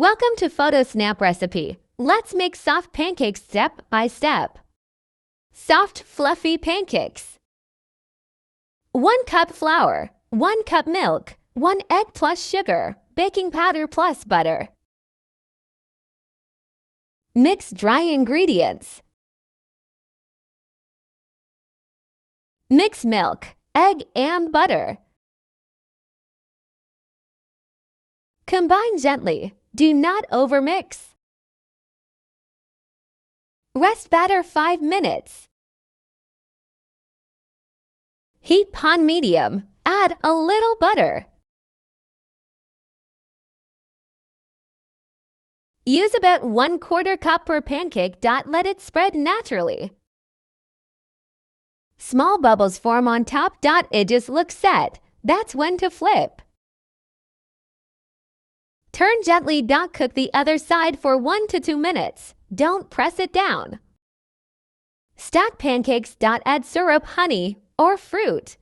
Welcome to Photo Snap Recipe. Let's make soft pancakes step by step. Soft, fluffy pancakes. 1 cup flour, 1 cup milk, 1 egg plus sugar, baking powder plus butter. Mix dry ingredients. Mix milk, egg, and butter. Combine gently. Do not overmix. Rest batter 5 minutes. Heat pan medium. Add a little butter. Use about 1/4 cup per pancake. Let it spread naturally. Small bubbles form on top. Edges look set. That's when to flip. Turn gently. Cook the other side for 1 to 2 minutes. Don't press it down. Stack pancakes. Add syrup, honey, or fruit.